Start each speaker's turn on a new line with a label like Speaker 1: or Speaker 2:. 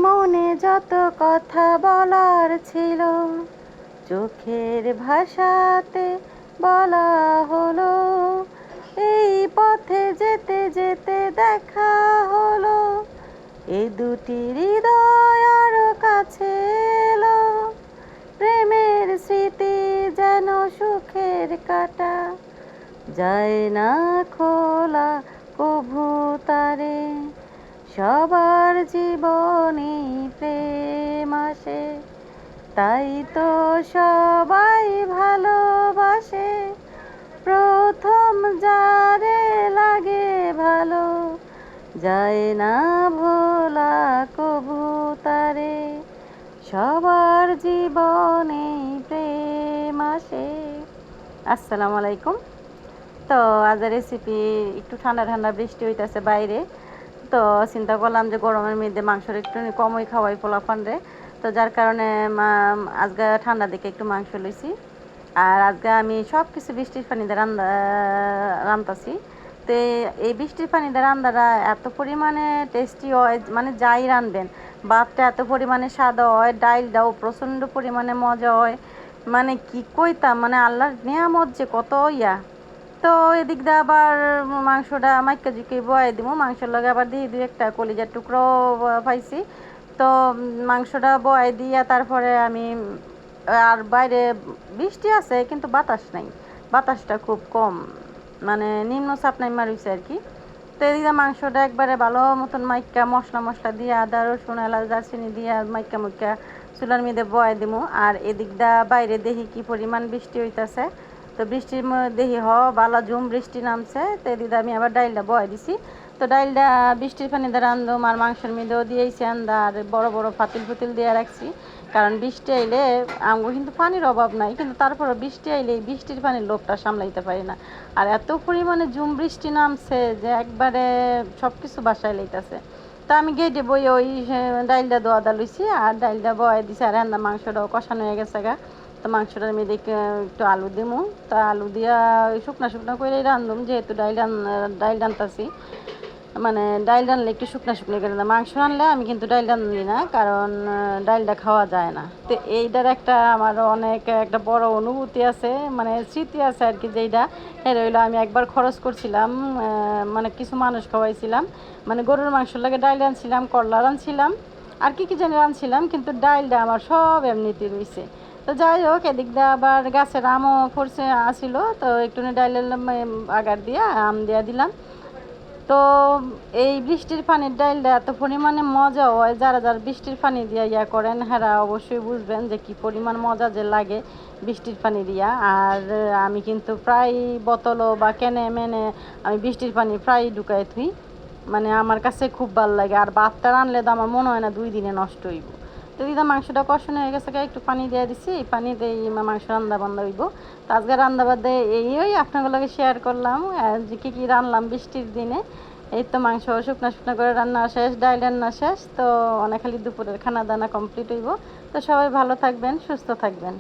Speaker 1: মনে যত কথা বলার ছিল চোখের ভাষাতে বলা হলো। এই পথে যেতে যেতে দেখা হলো এই দুটি হৃদয় আরো কাছে এলো। প্রেমের স্মৃতি যেন সুখের কাটা, যায় না খোলা কভু তারে। সবার জীবনে প্রেম আসে, তাই তো সবাই ভালোবাসে। প্রথম যারে লাগে ভালো, যায় না ভোলা কভু তারে। সবার জীবনে প্রেম আসে। আসসালামু আলাইকুম। তো আজ রেসিপি একটু ঠান্ডা ঠান্ডা বৃষ্টি হইতেছে বাইরে, তো চিন্তা করলাম যে গরমের মধ্যে মাংসর একটু কমই খাওয়াই পোলাপানরে। তো যার কারণে আজকে ঠান্ডা দিকে একটু মাংস লইছি। আর আজকে আমি সব কিছু বৃষ্টির পানিতে রান্তাছি। তো এই বৃষ্টির পানিতে রান্নাটা এত পরিমাণে টেস্টি হয়, মানে যাই রানবেন ভাতটা এত পরিমাণে স্বাদ হয়, ডাইলটাও প্রচণ্ড পরিমাণে মজা হয়। মানে কি কইতাম, মানে আল্লাহর নিয়ামত যে কত ইয়া। তো এদিক দিয়ে আবার মাংসটা মাইকা ঝুঁকি বয়ে দিব, মাংসের লগে আবার দিয়ে দুই একটা কলিজার টুকরো পাইছি। তো মাংসটা বয়ে দিয়া তারপরে আমি আর বাইরে বৃষ্টি আছে কিন্তু বাতাস নাই, বাতাসটা খুব কম, মানে নিম্নচাপ নাইমা রইছে আর কি। তো এদিকে মাংসটা একবারে ভালো মতন মাইকা মশলা দিয়ে আদা রসুন এলাচ দারচিনি দিয়ে মাইকা মুইকা চুলার মধ্যে বয়ে দিব। আর এদিক দা বাইরে দেখি কি পরিমাণ বৃষ্টি হইতাছে। তো বৃষ্টির দেখি বালা ঝুম বৃষ্টি নামছে। তো এদিকে আমি আবার ডাইলটা বয়ে দিছি। তো ডাইলটা বৃষ্টির পানিতে রান্ধম আর মাংসের মধ্যেও দিয়েছি আন্দা, আর বড় বড় ফাতিল দিয়ে রাখছি। কারণ বৃষ্টি আইলে আমগো কিন্তু পানির অভাব নাই, কিন্তু তারপরে বৃষ্টি আইলে এই বৃষ্টির পানির লোভটা সামলাইতে পারি না। আর এত পরিমাণে ঝুম বৃষ্টি নামছে যে একবারে সব কিছু বাসায় লইতেছে। তা আমি গেটে বই ওই ডাইলটা দোয়াদা লইছি আর ডাইলটা বয়ে দিছি। আর রান্না মাংসটাও কষানো হয়ে গেছে গা। তো মাংসটার মধ্যে একটু আলু দিমু। তা আলু দিয়া শুকনা করে রান্ধুম, যেহেতু ডাইল রান্তাছি। মানে ডাইল রানলে একটু শুকনা করে না, মাংস রানলে আমি কিন্তু ডাইল রান্ধি না, কারণ ডাইলটা খাওয়া যায় না। তো এইটার একটা আমার অনেক একটা বড় অনুভূতি আছে, মানে স্মৃতি আছে আর কি। যেইটা রইলো আমি একবার খরচ করছিলাম, মানে কিছু মানুষ খাওয়াইছিলাম, মানে গরুর মাংস লাগে ডাইল রানছিলাম, করলা রানছিলাম, আর কি জানি রানছিলাম, কিন্তু ডাইলটা আমার সব এমনিতে রয়েছে। তো যাই হোক, এদিক দিয়ে আবার গাছের আমও ফরছে আসিল, তো একটু ডাইলের আগার দিয়া আম দিয়া দিলাম। তো এই বৃষ্টির পানির ডাইলটা এত পরিমাণে মজা হয়, যারা বৃষ্টির পানি দিয়া ইয়া করেন হ্যাঁ অবশ্যই বুঝবেন যে কি পরিমাণ মজা যে লাগে বৃষ্টির পানি দিয়া। আর আমি কিন্তু প্রায় বোতলও বা কেনে মেনে আমি বৃষ্টির পানি প্রায় ঢুকাই থুই, মানে আমার কাছে খুব ভালো লাগে। আর ভাতটা রানলে তো আমার মনে হয় না 2 দিনে নষ্ট হইব। তো দিদা মাংসটা কষানো হয়ে গেছে, একটু পানি দিয়ে দিছি, এই পানিতে মাংস রান্না বান্না হইব। তো আজকে রান্না বাদে এই আপনাগুলোকে শেয়ার করলাম যে কী রানলাম বৃষ্টির দিনে। এই তো মাংস শুকনা করে রান্না শেষ, ডাইল রান্না শেষ। তো অনেক খালি দুপুরের খানা দানা কমপ্লিট হইব। তো সবাই ভালো থাকবেন, সুস্থ থাকবেন।